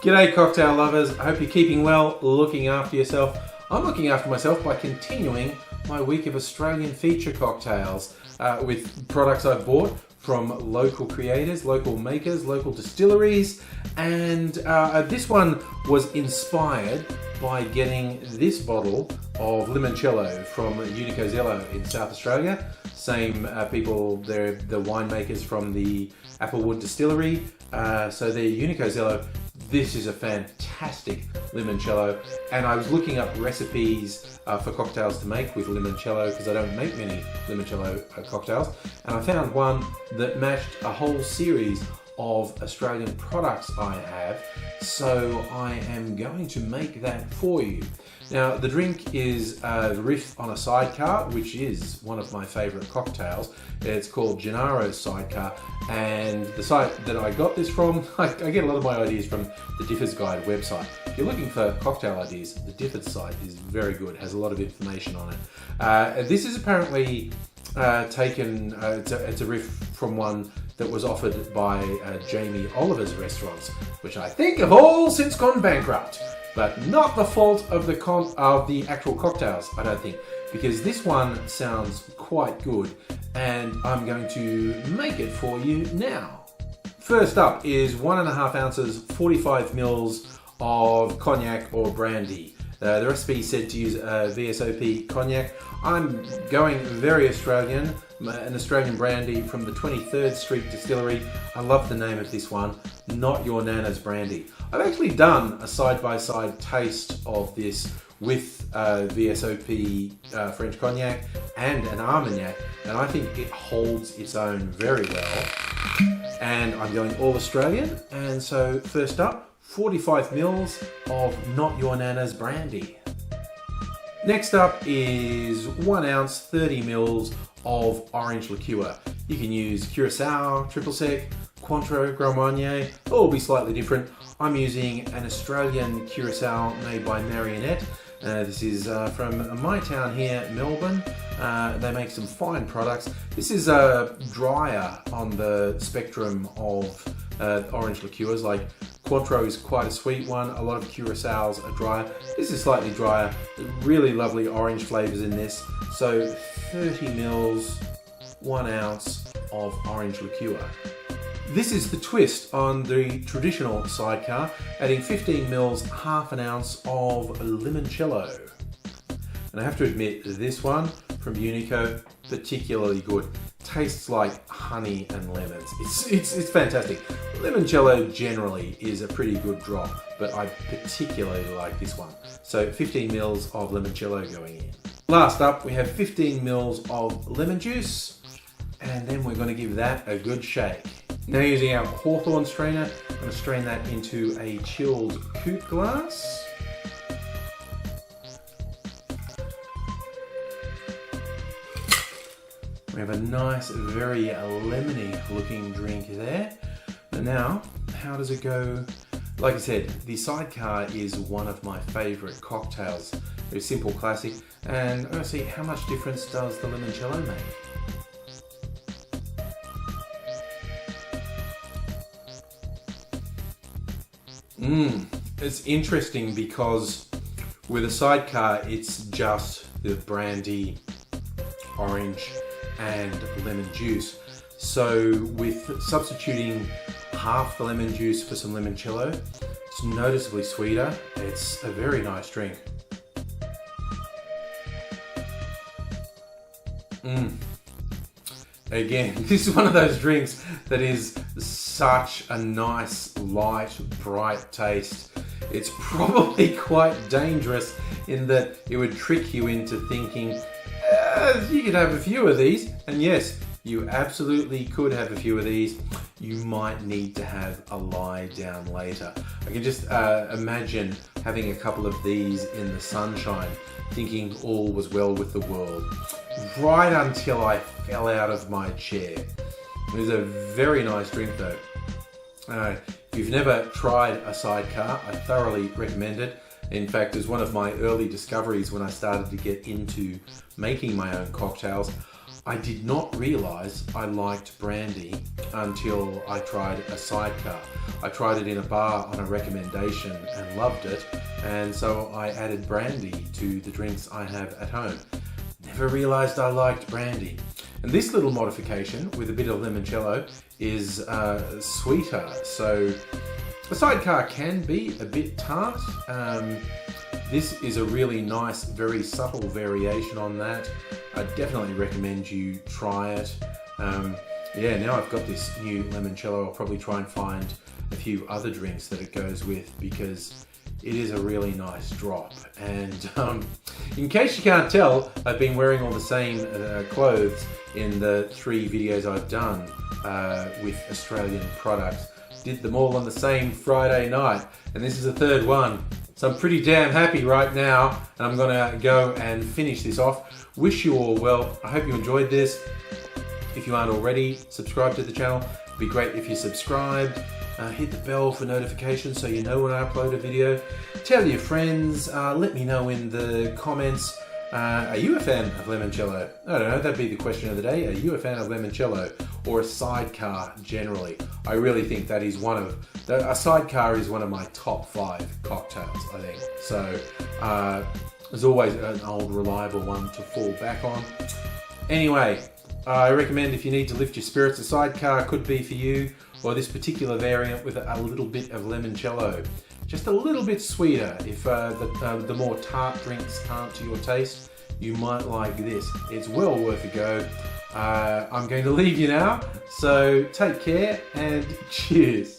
G'day cocktail lovers, I hope you're keeping well, looking after yourself. I'm looking after myself by continuing my week of Australian feature cocktails with products I've bought from local creators, local makers, local distilleries, and this one was inspired by getting this bottle of Limoncello from Unico in South Australia. Same people, they're the winemakers from the Applewood Distillery, so they're Unico. This is a fantastic limoncello, and I was looking up recipes for cocktails to make with limoncello because I don't make many limoncello cocktails, and I found one that matched a whole series of Australian products I have, so I am going to make that for you. Now, the drink is a riff on a Sidecar, which is one of my favourite cocktails. It's called Gennaro Sidecar, and the site that I got this from, I get a lot of my ideas from the Differs Guide website. If you're looking for cocktail ideas, the Differs site is very good, has a lot of information on it. This is apparently taken, it's a riff from one that was offered by Jamie Oliver's restaurants, which I think have all since gone bankrupt. But not the fault of the actual cocktails, I don't think, because this one sounds quite good, and I'm going to make it for you now. First up is 1.5 ounces, 45 mils of cognac or brandy. The recipe said to use VSOP cognac. I'm going very Australian, an Australian brandy from the 23rd Street Distillery. I love the name of this one, Not Your Nana's Brandy. I've actually done a side-by-side taste of this with VSOP French cognac and an Armagnac, and I think it holds its own very well. And I'm going all Australian, and so first up, 45 mils of Not Your Nana's Brandy. Next up is 1 ounce, 30 mils of orange liqueur. You can use Curacao, Triple Sec, Cointreau, Grand Marnier, all will be slightly different. I'm using an Australian Curacao made by Marionette. This is from my town here, Melbourne. They make some fine products. This is drier on the spectrum of orange liqueurs. Like Cointreau is quite a sweet one. A lot of Curaçaos are drier. This is slightly drier. Really lovely orange flavours in this. So 30 mils, 1 ounce of orange liqueur. This is the twist on the traditional Sidecar, adding 15 mils, half an ounce of limoncello. And I have to admit, this one from Unico, particularly good. Tastes like honey and lemons. It's fantastic. Limoncello generally is a pretty good drop, but I particularly like this one. So 15 mils of limoncello going in. Last up, we have 15 mils of lemon juice, and then we're going to give that a good shake. Now using our Hawthorn strainer, I'm going to strain that into a chilled coupe glass. We have a nice, very lemony looking drink there. And now, how does it go? Like I said, the Sidecar is one of my favourite cocktails. Very simple, classic. And I'm going to see how much difference does the limoncello make. It's interesting because with a Sidecar, it's just the brandy, orange, and lemon juice. So with substituting half the lemon juice for some limoncello, it's noticeably sweeter. It's a very nice drink. Again, this is one of those drinks that is such a nice, light, bright taste. It's probably quite dangerous in that it would trick you into thinking, you could have a few of these. And yes, you absolutely could have a few of these. You might need to have a lie down later. I can just imagine having a couple of these in the sunshine, thinking all was well with the world. Right until I fell out of my chair. It was a very nice drink though. If you've never tried a Sidecar, I thoroughly recommend it. In fact, it's one of my early discoveries when I started to get into making my own cocktails. I did not realise I liked brandy until I tried a Sidecar. I tried it in a bar on a recommendation and loved it, and so I added brandy to the drinks I have at home. Never realised I liked brandy. And this little modification with a bit of limoncello is sweeter, so the Sidecar can be a bit tart. This is a really nice, very subtle variation on that. I definitely recommend you try it. Yeah, now I've got this new limoncello, I'll probably try and find a few other drinks that it goes with, because it is a really nice drop. And in case you can't tell, I've been wearing all the same clothes in the 3 videos I've done with Australian products. Did them all on the same Friday night, and this is the 3rd one. So I'm pretty damn happy right now, and I'm gonna go and finish this off. Wish you all well. I hope you enjoyed this. If you aren't already, subscribe to the channel. It'd be great if you subscribed. Hit the bell for notifications so you know when I upload a video. Tell your friends. Let me know in the comments. Are you a fan of limoncello? I don't know, that'd be the question of the day. Are you a fan of limoncello or a Sidecar generally? I really think that is a Sidecar is one of my top 5 cocktails, I think. So there's always an old reliable one to fall back on. Anyway, I recommend if you need to lift your spirits, a Sidecar could be for you, or this particular variant with a little bit of limoncello. Just a little bit sweeter. If the more tart drinks aren't to your taste, you might like this. It's well worth a go. I'm going to leave you now, so take care and cheers.